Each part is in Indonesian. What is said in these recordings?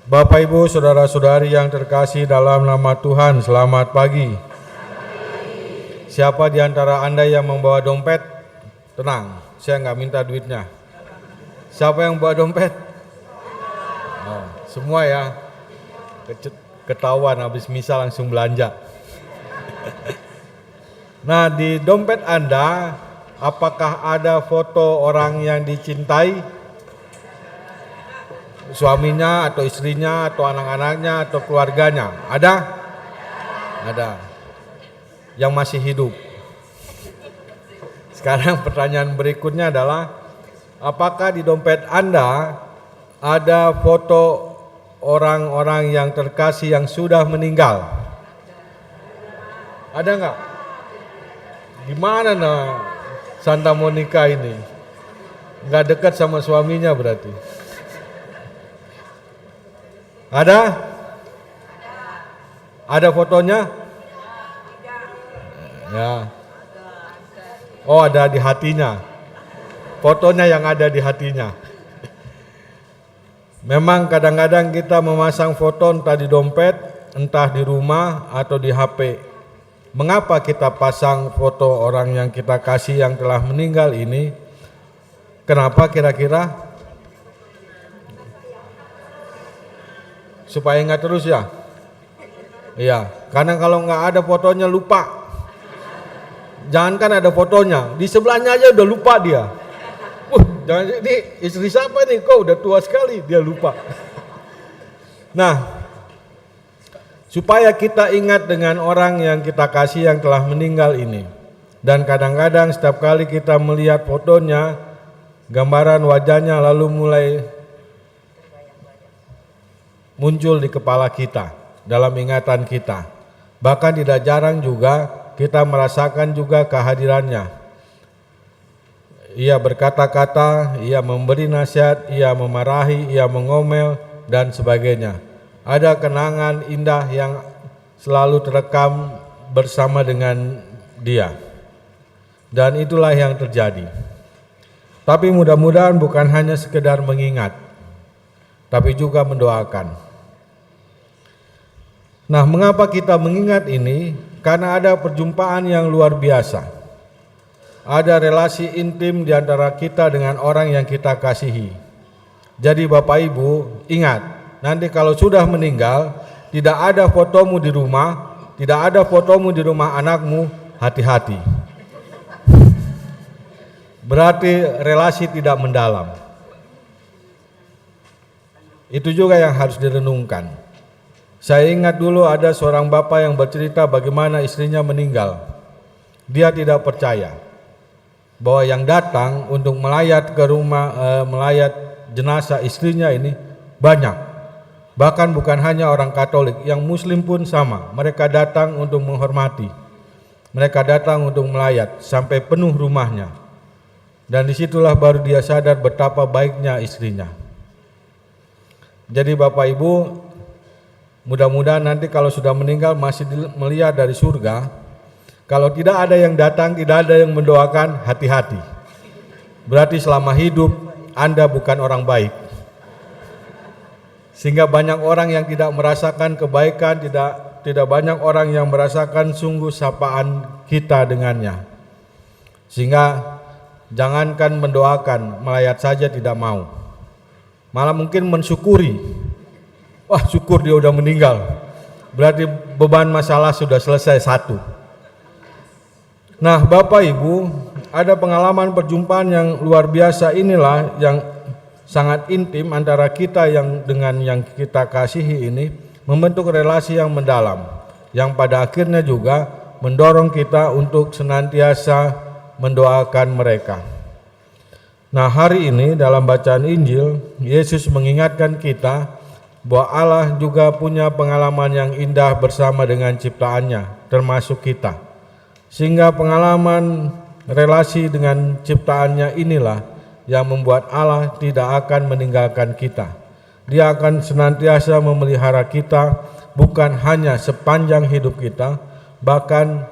Bapak, Ibu, saudara-saudari yang terkasih dalam nama Tuhan, selamat pagi. Siapa di antara Anda yang membawa dompet? Tenang, saya nggak minta duitnya. Siapa yang bawa dompet? Oh, semua ya. Ketahuan habis misa langsung belanja. Nah, di dompet Anda, apakah ada foto orang yang dicintai? Suaminya atau istrinya atau anak-anaknya atau keluarganya? Ada? Ada. Yang masih hidup. Sekarang pertanyaan berikutnya adalah, apakah di dompet Anda ada foto orang-orang yang terkasih yang sudah meninggal? Ada nggak? Gimana Santa Monica ini? Nggak dekat sama suaminya berarti? Ada? Ada fotonya? Ya. Oh, ada di hatinya. Fotonya yang ada di hatinya. Memang kadang-kadang kita memasang foto entah di dompet, entah di rumah atau di HP. Mengapa kita pasang foto orang yang kita kasih yang telah meninggal ini? Kenapa kira-kira? Supaya ingat terus ya? Iya, karena kalau nggak ada fotonya lupa. Jangankan ada fotonya, di sebelahnya aja udah lupa dia. Jangan, ini istri siapa nih? Kok udah tua sekali, dia lupa. Nah, supaya kita ingat dengan orang yang kita kasih yang telah meninggal ini. Dan kadang-kadang setiap kali kita melihat fotonya, gambaran wajahnya lalu mulai muncul di kepala kita, dalam ingatan kita. Bahkan tidak jarang juga kita merasakan juga kehadirannya. Ia berkata-kata, ia memberi nasihat, ia memarahi, ia mengomel, dan sebagainya. Ada kenangan indah yang selalu terekam bersama dengan dia. Dan itulah yang terjadi. Tapi mudah-mudahan bukan hanya sekedar mengingat, tapi juga mendoakan. Nah, mengapa kita mengingat ini? Karena ada perjumpaan yang luar biasa. Ada relasi intim di antara kita dengan orang yang kita kasihi. Jadi Bapak Ibu, ingat, nanti kalau sudah meninggal, tidak ada fotomu di rumah, tidak ada fotomu di rumah anakmu, hati-hati. Berarti relasi tidak mendalam. Itu juga yang harus direnungkan. Saya ingat dulu ada seorang bapak yang bercerita bagaimana istrinya meninggal. Dia tidak percaya bahwa yang datang untuk melayat ke rumah, melayat jenazah istrinya ini banyak. Bahkan bukan hanya orang Katolik, yang Muslim pun sama. Mereka datang untuk menghormati. Mereka datang untuk melayat sampai penuh rumahnya. Dan disitulah baru dia sadar betapa baiknya istrinya. Jadi Bapak Ibu, mudah-mudahan nanti kalau sudah meninggal masih melihat dari surga. Kalau tidak ada yang datang, tidak ada yang mendoakan, hati-hati. Berarti selama hidup Anda bukan orang baik. Sehingga banyak orang yang tidak merasakan kebaikan, tidak banyak orang yang merasakan sungguh sapaan kita dengannya. Sehingga jangankan mendoakan, melayat saja tidak mau. Malah mungkin mensyukuri. Wah, syukur dia udah meninggal. Berarti beban masalah sudah selesai satu. Nah, Bapak Ibu, ada pengalaman perjumpaan yang luar biasa inilah yang sangat intim antara kita yang dengan yang kita kasihi ini, membentuk relasi yang mendalam, yang pada akhirnya juga mendorong kita untuk senantiasa mendoakan mereka. Nah, hari ini dalam bacaan Injil, Yesus mengingatkan kita bahwa Allah juga punya pengalaman yang indah bersama dengan ciptaannya, termasuk kita. Sehingga pengalaman relasi dengan ciptaannya inilah yang membuat Allah tidak akan meninggalkan kita. Dia akan senantiasa memelihara kita, bukan hanya sepanjang hidup kita, bahkan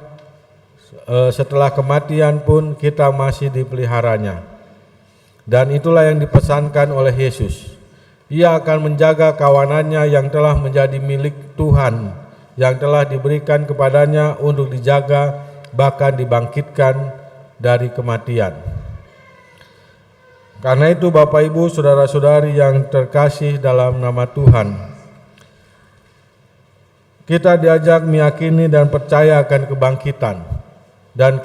setelah kematian pun kita masih dipeliharanya. Dan itulah yang dipesankan oleh Yesus. Ia akan menjaga kawanannya yang telah menjadi milik Tuhan, yang telah diberikan kepadanya untuk dijaga, bahkan dibangkitkan dari kematian. Karena itu Bapak Ibu, saudara-saudari yang terkasih dalam nama Tuhan, kita diajak meyakini dan percaya akan kebangkitan. Dan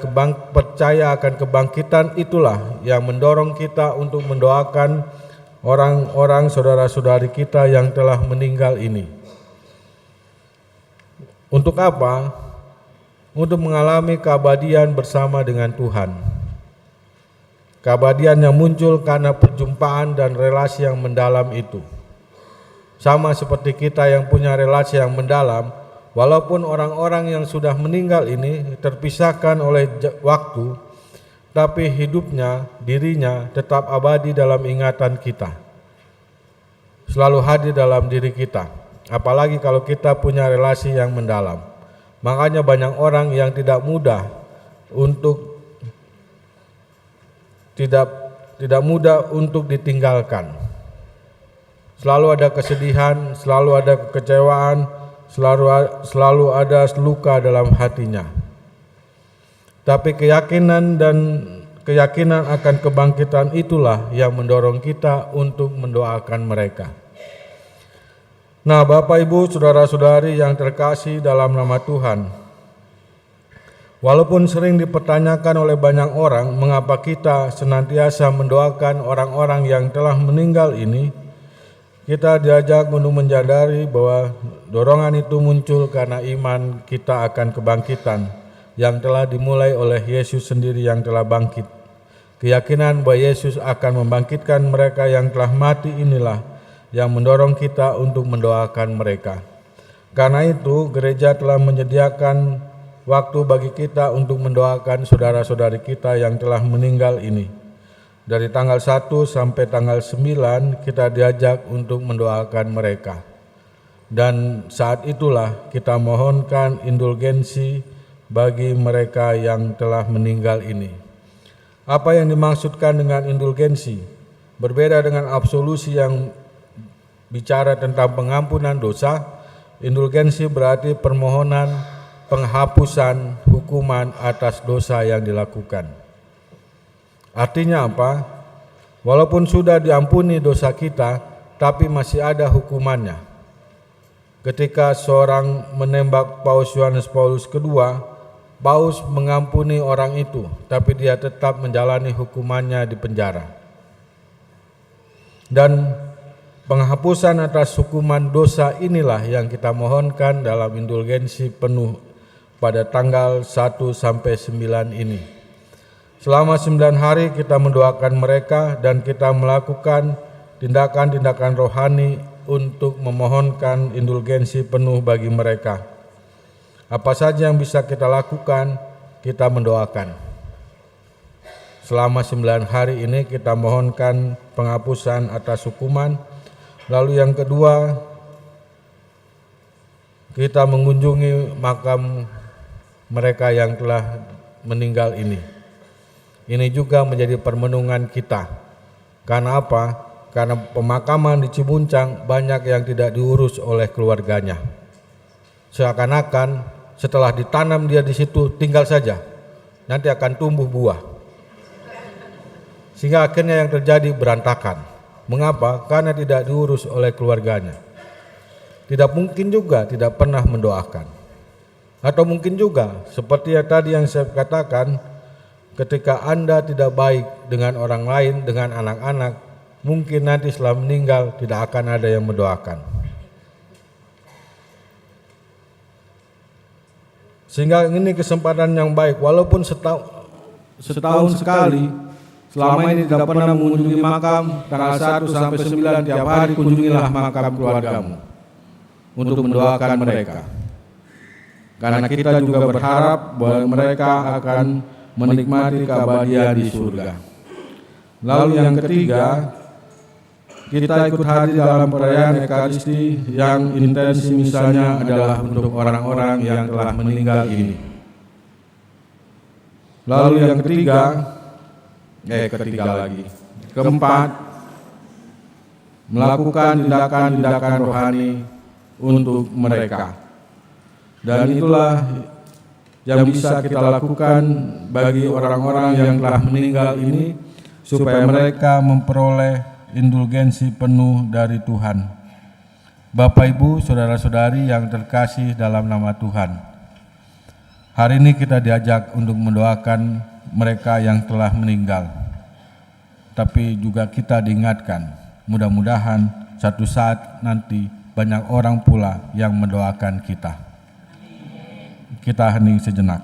percaya akan kebangkitan itulah yang mendorong kita untuk mendoakan orang-orang saudara-saudari kita yang telah meninggal ini. Untuk apa? Untuk mengalami keabadian bersama dengan Tuhan. Keabadian yang muncul karena perjumpaan dan relasi yang mendalam itu. Sama seperti kita yang punya relasi yang mendalam, walaupun orang-orang yang sudah meninggal ini terpisahkan oleh waktu, tapi hidupnya, dirinya tetap abadi dalam ingatan kita. Selalu hadir dalam diri kita. Apalagi kalau kita punya relasi yang mendalam. Makanya banyak orang yang tidak mudah untuk ditinggalkan. Selalu ada kesedihan, selalu ada kekecewaan, selalu ada luka dalam hatinya. Tapi keyakinan akan kebangkitan itulah yang mendorong kita untuk mendoakan mereka. Nah, Bapak Ibu, saudara-saudari yang terkasih dalam nama Tuhan, walaupun sering dipertanyakan oleh banyak orang mengapa kita senantiasa mendoakan orang-orang yang telah meninggal ini, kita diajak untuk menyadari bahwa dorongan itu muncul karena iman kita akan kebangkitan yang telah dimulai oleh Yesus sendiri yang telah bangkit. Keyakinan bahwa Yesus akan membangkitkan mereka yang telah mati inilah yang mendorong kita untuk mendoakan mereka. Karena itu, gereja telah menyediakan waktu bagi kita untuk mendoakan saudara-saudari kita yang telah meninggal ini. Dari tanggal 1 sampai tanggal 9 kita diajak untuk mendoakan mereka. Dan saat itulah kita mohonkan indulgensi bagi mereka yang telah meninggal ini. Apa yang dimaksudkan dengan indulgensi? Berbeda dengan absolusi yang bicara tentang pengampunan dosa, indulgensi berarti permohonan penghapusan hukuman atas dosa yang dilakukan. Artinya apa? Walaupun sudah diampuni dosa kita, tapi masih ada hukumannya. Ketika seorang menembak Paus Yohanes Paulus II, Paus mengampuni orang itu, tapi dia tetap menjalani hukumannya di penjara. Dan penghapusan atas hukuman dosa inilah yang kita mohonkan dalam indulgensi penuh pada tanggal 1 sampai 9 ini. Selama 9 hari kita mendoakan mereka dan kita melakukan tindakan-tindakan rohani untuk memohonkan indulgensi penuh bagi mereka. Apa saja yang bisa kita lakukan, kita mendoakan. Selama 9 hari ini kita mohonkan penghapusan atas hukuman. Lalu yang kedua, kita mengunjungi makam mereka yang telah meninggal ini. Ini juga menjadi permenungan kita. Karena apa? Karena pemakaman di Cibuncang banyak yang tidak diurus oleh keluarganya. Seakan-akan setelah ditanam dia di situ tinggal saja, nanti akan tumbuh buah. Sehingga akhirnya yang terjadi berantakan. Mengapa? Karena tidak diurus oleh keluarganya. Tidak mungkin juga tidak pernah mendoakan. Atau mungkin juga seperti yang tadi yang saya katakan, ketika Anda tidak baik dengan orang lain, dengan anak-anak, mungkin nanti setelah meninggal tidak akan ada yang mendoakan. Sehingga ini kesempatan yang baik, walaupun setahun sekali. Selama ini tidak pernah mengunjungi makam, tanggal 1 sampai 9 tiap hari kunjungilah makam keluargamu untuk mendoakan mereka. Karena kita juga berharap bahwa mereka akan menikmati keabadian di surga. Lalu yang ketiga, kita ikut hadir dalam perayaan Ekaristi yang intensi misalnya adalah untuk orang-orang yang telah meninggal ini. Lalu yang keempat, melakukan tindakan-tindakan rohani untuk mereka. Dan itulah yang bisa kita lakukan bagi orang-orang yang telah meninggal ini, supaya mereka memperoleh indulgensi penuh dari Tuhan. Bapak, Ibu, saudara-saudari yang terkasih dalam nama Tuhan, hari ini kita diajak untuk mendoakan mereka yang telah meninggal. Tapi juga kita diingatkan, mudah-mudahan satu saat nanti banyak orang pula yang mendoakan kita. Kita hening sejenak.